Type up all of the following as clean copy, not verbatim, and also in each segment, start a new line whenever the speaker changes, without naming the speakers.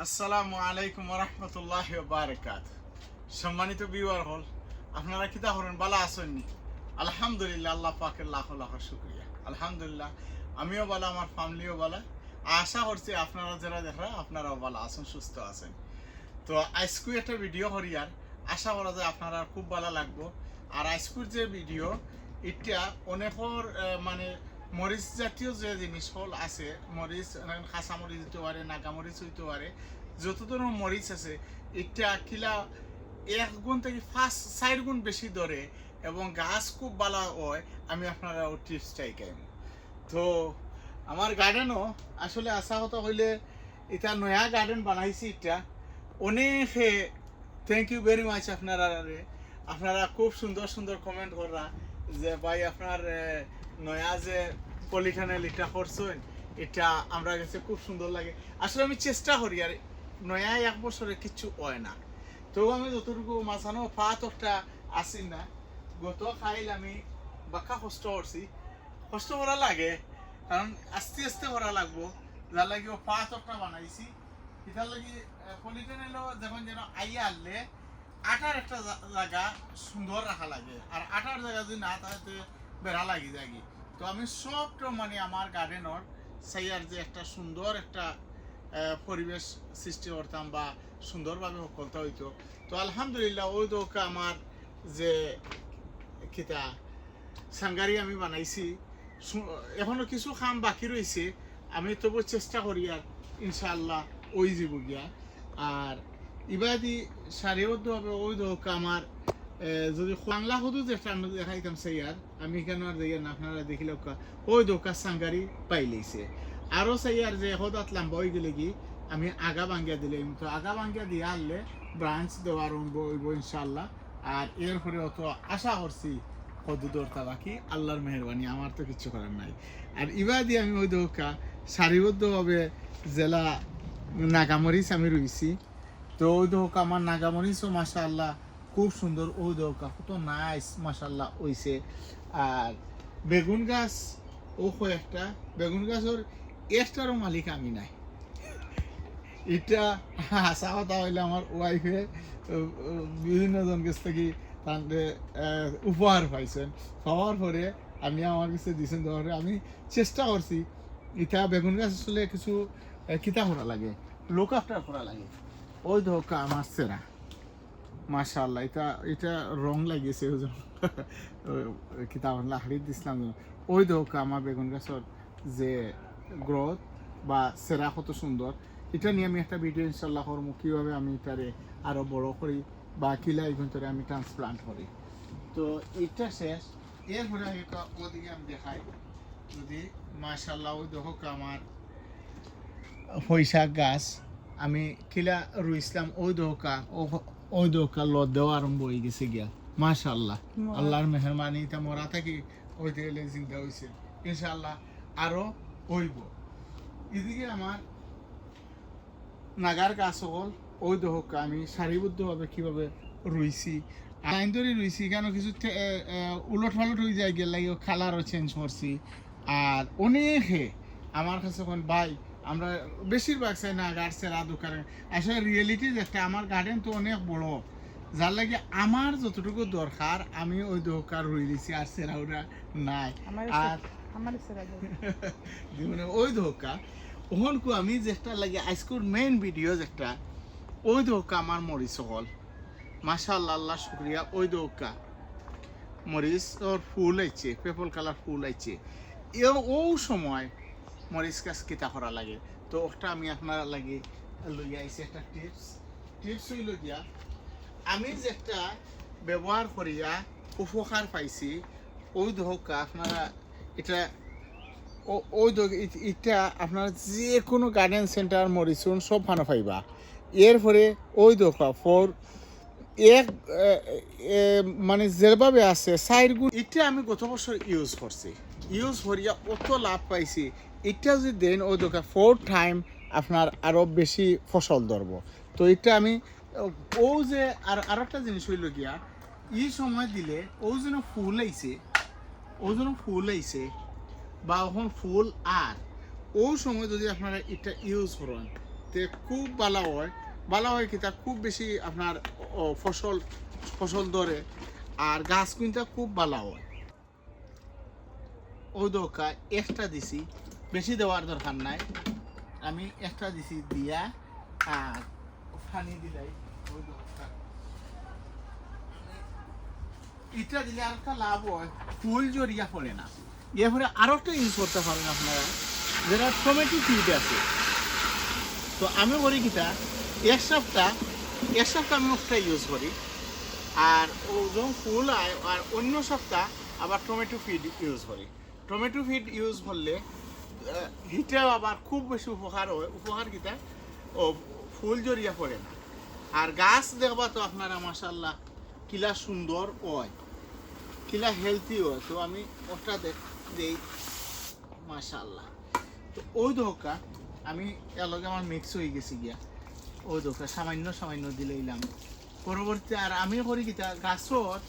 আসসালামু আলাইকুম রহমতুল্লাহি বারাকাত। সম্মানিত ভিউয়ার হল, আপনারা কিতা করেন? ভালো আছেন? আলহামদুলিল্লাহ, আল্লাহ পাকের লাখ লাখ শুকরিয়া। আলহামদুলিল্লাহ, আমিও ভালো, আমার ফ্যামিলিও ভালো। আশা করছি আপনারা যারা দেখরা আপনারাও ভালো আছেন, সুস্থ আছেন। তো আজকে একটা ভিডিও করি, আর আশা করা যায় আপনারা খুব ভালো লাগবো। আর আজকের যে ভিডিও, এটা অনেকের মানে মরিচ জাতীয় যে জিনিস হল আছে, মরিচ খাসা মরিচ হইতে পারে, নাগা মরিচ হইতে পারে, যত ধরনের মরিচ আছে, এটা কিলা 1 গুণ থেকে 5-4 গুণ বেশি ধরে এবং গাছ খুব ভালো হয়। আমি আপনারা টিপস চাইকাই। তো আমার গার্ডেনও আসলে আশা কথা হইলে এটা নয়া গার্ডেন বানাইছি। এটা অনেকে থ্যাংক ইউ ভেরি মাচ। আপনারা খুব সুন্দর সুন্দর কমেন্ট করা যে ভাই আপনার নয়া যে পলিটানেল এটা করছেন, এটা আমরা কাছে খুব সুন্দর লাগে। আসলে আমি চেষ্টা করি, আর নয়া 1 বছরে কিছু হয় না। তো আমি যতটুকু মাঝানো পাতটা আসি না, গত খাইল আমি বাক্কা কষ্ট করছি। কষ্ট করা লাগে, কারণ আস্তে আস্তে করা লাগবো। যার লাগে পাতটা বানাইছি, এটার লাগে পলিটানেল যখন যেন আইয়া আনলে আটার একটা জায়গা সুন্দর রাখা লাগে, আর আটার জায়গা যদি না তাহলে বেড়া লাগি যায়। তো আমি সবটা মানে আমার গার্ডেনের সাইয়ার যে একটা সুন্দর একটা পরিবেশ সৃষ্টি করতাম বা সুন্দরভাবে করতে হইতো। তো আলহামদুলিল্লাহ, ওই দোকা আমার যে কিতা সাঙ্গারি আমি বানাইছি, এখনো কিছু কাম বাকি রয়েছে। আমি তবু চেষ্টা করি, আর ইনশাআল্লাহ ওই যাব গিয়া। আর ইবাদি সারিবদ্ধভাবে ওই দোকা আমার যদি বাংলা শুধু যেটা দেখাইতাম সাইয়ার, আমি কেন আর দেখেন আপনারা দেখিলে ওই দোকা সাঙ্গারি পাইলেইছে। আরও সাইয়ার যে হদাত লাম্বা হয়ে গেলে কি আমি আগা ভাঙ্গিয়া দিলাম। তো আগা ভাঙ্গিয়া দিয়ে আনলে ব্রাঞ্চ দেওয়া আরম্ভ হইব ইনশাআল্লাহ। আর এরপরে অত আশা করছি কদুদরতা বাকি আল্লাহর মেহরবানি, আমার তো কিছু করার নাই। আর ইবাদি আমি ওই দোকা সারিবদ্ধভাবে জেলা নাগামরিচ আমি রইছি। তো ওই দোকা আমার নাগামরিচও মাশাআল্লাহ খুব সুন্দর। ওই দোকা কত নাইস মাশাআল্লাহ হইছে। আর বেগুন গাছ ও কয়েকটা বেগুন গাছের একটারও মালিক আমি নাই। এটা আশা কথা হইলে আমার ওয়াইফে বিভিন্ন জন কাছ থেকে তাদের উপহার পাইছেন। পাওয়ার পরে আমি আমার কাছে দিয়েছেন, দেওয়ার আমি চেষ্টা করছি। এটা বেগুন গাছ আসলে কিছু কিতা করা লাগে, লোক আফটার করা লাগে। ওই ধোকা আমার সেরা মাশাআল্লাহ। এটা এটা রং লাগিয়েছে ওই জন্য কিতাব লাহারি দিছিলাম। ওই ধোকা আমার বেগুন গাছের যে গ্রোথ বা সেরা কত সুন্দর, এটা নিয়ে আমি একটা ভিডিও ইনশাল্লাহ করবো, কীভাবে আমি এটারে আরও বড় করি বা কিলা ইভেন্টরে আমি ট্রান্সপ্লান্ট করি। তো এটা শেষ। এরপরে আমি ওদিকে আমি দেখাই যদি মাশাআল্লাহ। ওই দেখো আমার পয়সা গাছ আমি কিলা রুইছিলাম, ওই দোকা ওই দোকা লত দেওয়া আরম্ভ হয়ে গেছে গিয়া মাশাআল্লাহ। আল্লাহর মেহরবানি এটা মরা থাকি ওই দিকে জিন্দা হয়েছে ইনশাআল্লাহ, আরও হইব। এদিকে আমার নাগার গাছ হল, ওই দোকা আমি সারিবদ্ধভাবে কীভাবে রুইছি আইন ধরে রুইছি, কেন কিছু উলট ফালট হয়ে যায় গেলে কালারও চেঞ্জ করছি। আর অনেকে আমার কাছে এখন ভাই আমরা বেশিরভাগ চাই না গাছ সেরা দোকানে। আসলে রিয়েলিটি যেটা আমার গার্ডেন তো অনেক বড়, যার লাগে আমার যতটুকু দরকার আমি ওই দোকান রুই দিছি, আর সেরা ওরা নাই। আর মানে ওই ধোকা ওহনকু আমি যেটা লাগে আজকের মেইন ভিডিও যেটা, ওই ধোকা আমার মরিচ হল মাশাআল্লাহ, আল্লাহ শুক্রিয়া। ওই দোকা মরিচ ওর ফুল আইছে, পেপল কালার ফুল আইছে। ও সময় মরিচ গাছ কিতা করা লাগে, তো ওটা আমি আপনার লাগে লইয়া আইছি একটা টিপস হইল গিয়া। আমি যেটা ব্যবহার করিয়া উপকার পাইছি, ওই ধোকা আপনারা এটা ওই এটা আপনারা যে কোনো গার্ডেন সেন্টার মরিচুন সব ফানো পাইবা। এরপরে ওই দোকা ফোর এক মানে যেভাবে আছে 4 গুণ। এটা আমি গত বছর ইউজ করছি, ইউজ করিয়া অত লাভ পাইছি। এটা যদি দেন ওই দোকা 4 টাইম আপনার আরও বেশি ফসল ধরবো। তো এটা আমি ও যে আর একটা জিনিস হইল গিয়া, এই সময় দিলে ও যেন ফুল আইছে বা এখন ফুল। আর ওই সময় যদি আপনারা এটা ইউজ করেন, তে খুব ভালো হয় কিতা খুব বেশি আপনার ফসল ধরে আর গাছ কিন্তু খুব ভালো হয়। ওই দোকা একটা দিছি, বেশি দেওয়ার দরকার নাই, আমি একটা দিছি দিয়া আর পানি দিলাই। ওই দোকা এটা দিলে আর একটা লাভ হয়, ফুল জড়িয়া পড়ে না। এরপরে আরো একটা ইউজ করতে পারেন আপনারা, যেটা টমেটো ফিড আছে। তো আমি করি কিটা এক সপ্তাহ আমি একটা ইউজ করি, আর ও যখন ফুল হয় আর অন্য সপ্তাহ আবার টমেটো ফিড ইউজ করি। টমেটো ফিড ইউজ করলে হিটেও আবার খুব বেশি উপকার হয়। উপকার কিটা ও ফুল জড়িয়া পড়ে না, আর গাছ দেখবা তো আপনারা মাশাআল্লাহ কিলা সুন্দর হয়, কিলা হেলথি হয়। তো আমি ওটা দেই মাশাআল্লাহ। তো ওই দোকা আমি এর লগে আমার মিক্স হয়ে গেছি গিয়া, ওই দোকা সামান্য দিলাম। পরবর্তী আর আমি করি কিতা গাছত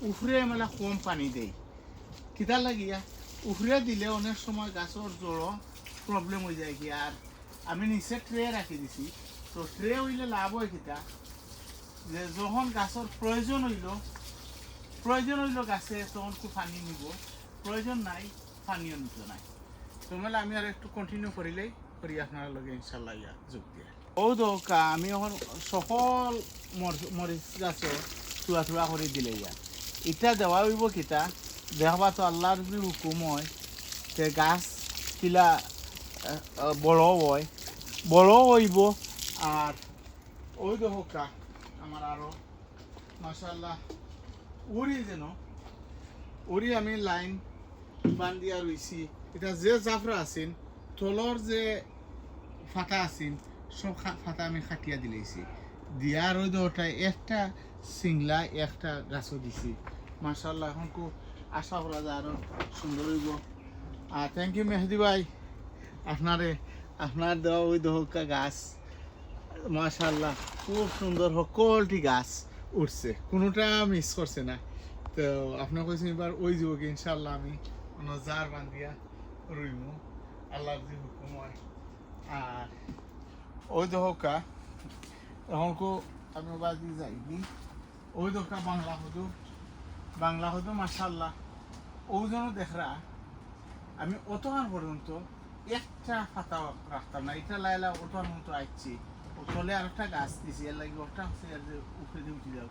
উফরে মেলা কম পানি দেই, কিতা লাগিয়া উফরে দিলে অনেক সময় গাছের জড়ো প্রবলেম হয়ে যায় কি। আর আমি নিচে ট্রে রাখি দিছি, তো ট্রে হইলে লাভ হয় কিতা যে যখন গাছের প্রয়োজন হইল গাছে তখন খুব পানি নিব, প্রয়োজন নাই পানিও নিত নাই। তো মেলা আমি আর একটু কন্টিনিউ করিলেই করি আপনার লগে ইনশাল্লাহ ইয়া যোগ দিয়ে। ও দোকা আমি এখন সকল মরিচ গাছও চুয়া করে দিলে ইয়া এটা দেওয়া হইব কিতা দেখবা তো আল্লাহর যদি হুকুম হয় তে গাছ কিলা বড় হইব। আর ওই দোকা আমার আরো মাশাআল্লাহ উড়ি আমি লাইন বান্ধিয়া রইছি। এটা যে জাফরা আছেন তলর যে ফাটা আছেন সব ফাটা আমি খাটিয়া দিলেছি, দিয়ার ওই ওটাই একটা সিংলা একটা গাছও দিছি মাশাআল্লাহ। এখন খুব আশা করা যায় আরো সুন্দর হইব। আর থ্যাংক ইউ মেহেদি ভাই, আপনার দেওয়া ওই দহকা গাছ মাশাআল্লাহ খুব সুন্দর সকলটি গাছ উঠছে, কোনোটা মিস করছে না। তো আপনার কাছে এবার ওই যুবকে ইনশাল্লাহ আমি জার বান্ধিয়া রইমু আল্লাহর যে হুকুম হয়। আর ওই দহকা এখন আমি বাজি যাইনি ওই দহকা বাংলা হদু মাশাআল্লাহ ওজনও দেখরা আমি অতখান পর্যন্ত একটা পাতা রাখতাম না। এটা লাইলা অতখান পর্যন্ত আইছি, তলে আর একটা গাছ দিছি, এর লাগে ওটা হচ্ছে উপরে দিয়ে উঠে যাও।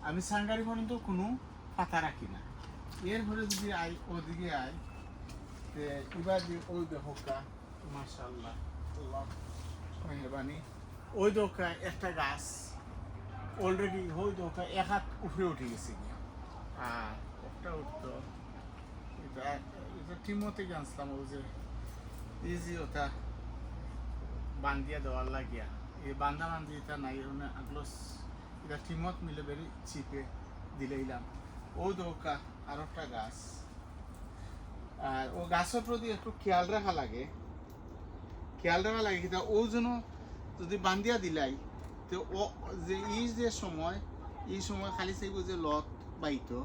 আমি সাংগারি পর্যন্ত কোনো পাতা রাখি না। এরপরে যদি ওদিকে এবার যে ওই দোকা মাশাআল্লাহ আল্লাহ মেহরবানি, ওই দোকা একটা গাছ অলরেডি ওই দোকা এক হাত উপরে উঠে গেছে। আর একটা উঠতো এটা টিমতে জানতাম ও যে ইজি ওটা বান্ধিয়া দেওয়ার লাগিয়া এই বান্ধা এটা নাই আগলো এটা টিমত মিলে বেরি চিপে দিলাম। ও দোকা আর একটা গাছ, আর ও গাছের প্রতি একটু খেয়াল রাখা লাগে কিন্তু ও যেন যদি বান্ধিয়া দিলাই তো ও যে এই সময় খালি চাইব যে লত বাইতো,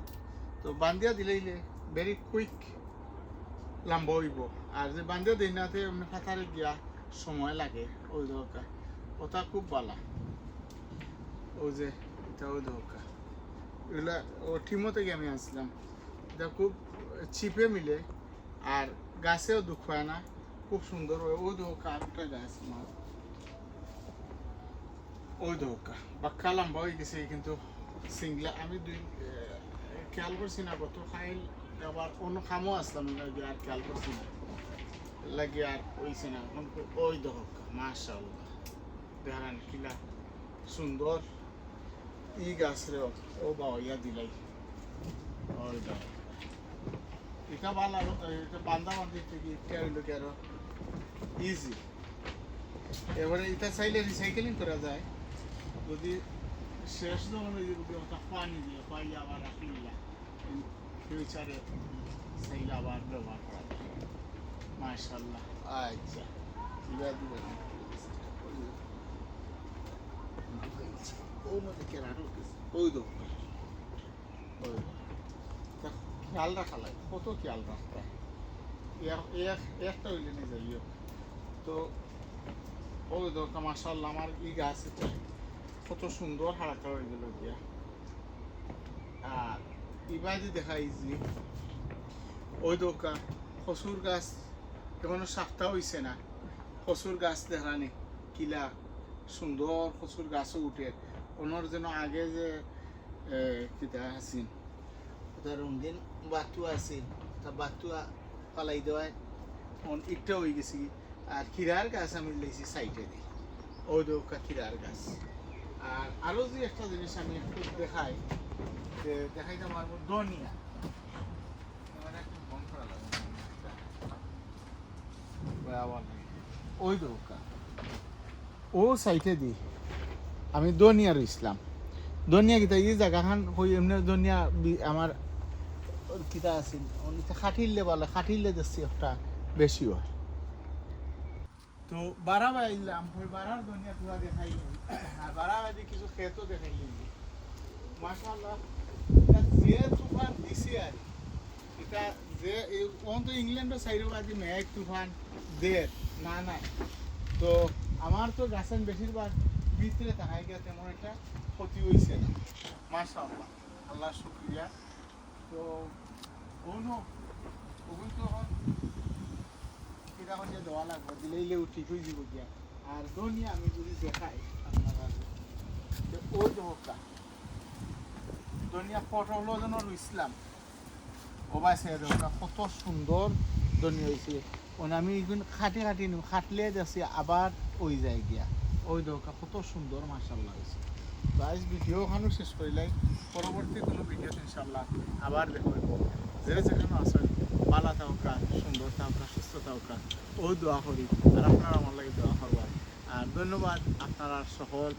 তো বান্ধিয়া দিলাইলে ভেরি কুইক লম্বা হইব। আর যে বান্ধিয়া দিই না ফাতারে গিয়া সময় লাগে। ওই দরকার ওটা খুব ভালো। ও যে এটা ওই দরকার এগুলা ও টিমতে গিয়ে আমি আসলাম, এটা খুব চিপে মিলে আর গাছেও দুঃখ হয় না, খুব সুন্দর। ওই দোকা আরেকটা গাছ ওই দোকা বাক্কা লম্বা হয়ে গেছে, কিন্তু সিংলা আমি খেয়াল করছি না কত খাইল আবার অন্য খামও আসলাম লাগে আর খেয়াল করছি না লাগে আর ওইছে না। এখন ওই দোকা মাশাআল্লাহ দেখান কিলা সুন্দর ই গাছ রে ও বাবা দিলাই। ওই দোকা এটা ভালো, এটা বান্ধা থেকে এটা হইলো কি আরো ইজি। এবারে এটা চাইলে রিসাইকেলিং করা যায়, যদি শেষ যখন যদি ওটা পানি দিয়ে পাইলে আবার রাখিলা ফিউচারে চাইলে আবার ব্যবহার করা যায় মাশাআল্লাহ। আচ্ছা এবার দিবেন ওর মধ্যে কেরানো ওই দো খেয়াল রাখা লাগে, কত খেয়াল রাখতে একটা হইলে নিয়ে যাইও। তো ওই দোকা মাশাআল্লাহ আমার ই গাছ এটা কত সুন্দর হারাকা হয়ে গেল গিয়া। আর ইবাদি দেখাই যে ওই দোকা কচুর গাছ এখনো সাতটা হয়েছে না, কচুর গাছ দেখানি কিলা সুন্দর কচুর গাছও উঠে। ওনার যেন আগে যে কিতা আসিন ওটা রঙিন বাতুয়া আসিন, তা বাতুয়া পালাই দেওয়ায় ইটা হয়ে গেছি। আর খিরার গাছ আমি লেছি সাইডে দিই, ওই দোকা খিরার গাছ। আর আরও যে একটা জিনিস আমি একটু দেখাই, যে দেখাইতে পারবো ধনিয়া। ওই দোকা ও সাইডে দিই আমি ধনিয়া রইছিলাম। ধনিয়া কিতা এই জায়গাখান হই এমনি ধনিয়া আমার কিতা আছিল খাটিলে বলে, খাটিলে দেখছি একটা বেশি হয়। তো বারা বাইলাম ওই বারার ধনিয়া পুরা দেখাই, আর বারা বাইদি কিছু ক্ষেতও দেখাই মাশাআল্লাহ। এটা যে তুফান দিছে আর এটা যে ওন তো ইংল্যান্ডের সাইডেও আজি মেঘ তুফান দের না নাই। তো আমার তো গাছেন বেশিরভাগ ভিতরে তাহাই গিয়া তেমন একটা ক্ষতি হয়েছে না মাশাআল্লাহ, আল্লাহ শুকরিয়া। তো ওনো ওগুলো তো এখন কিরা হচ্ছে দেওয়া লাগবে, দিলেইলেও ঠিক হয়ে যাব গিয়া। আর ধনিয়া আমি যদি দেখাই আপনারা ওই দোকা ধনিয়া পটল যেন রুইছিলাম ওবাইছে দোকা কত সুন্দর ধনিয়া হয়েছে। ওন আমি এইগুলো খাটি খাটি নিব, খাটলে যাচ্ছি আবার ওই যায় গিয়া। ওই দোকা কত সুন্দর মাশাআল্লাহ হয়েছে। তো আজ ভিডিও ওখানেও শেষ করিলাই, পরবর্তী কোনো ভিডিও ইনশাআল্লাহ আবার দেখব। যে যেখানে আসেন ভালো থাকা, সুন্দর থাকা, সুস্থ থাকা ও দোয়া করি। আর আপনারা আমার লাগে দোয়া করবার। আর ধন্যবাদ আপনারা সকল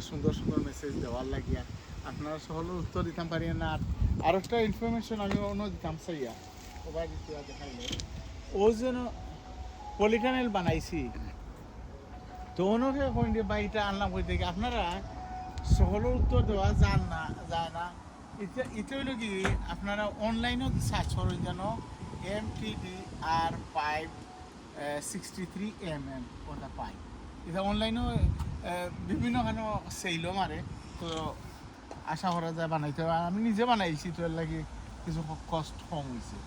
সুন্দর সুন্দর মেসেজ দেওয়ার লাগিয়া। আপনারা সকলের উত্তর দিতাম পারি না। আর একটা ইনফরমেশন আমি অন্য দিতাম চাইয়া ওবার দিতে দেখাইলে ও যেন পলিটানেল বানাইছি। তো ওনাকে কই দিয়ে বাড়িটা আনলাম কই থেকে আপনারা সকলের উত্তর দেওয়া যায় না। এটা হইল কি আপনারা অনলাইনেও সার্চ করেন যেন MTDR5 63mm ওটা পাই। এটা অনলাইনেও বিভিন্ন খানো সেইলও মারে। তো আশা করা যায় বানাইতে হবে। আমি নিজে বানাইছি, তো এর লাগে কিছু কষ্ট কম হয়েছে।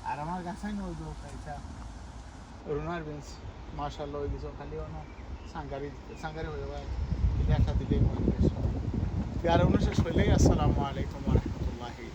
আর আমার গাছাই নয় এটা অরুণার বেঞ্চ মার্শাল্লাহ হয়ে গেছে, খালি অন্য সাঙ্গারি হয়ে যাবে এটা একটা দিলেই মনে আর অনুশেষ হইলেই। আসসালামু আলাইকুম রহমতুল্লাহি।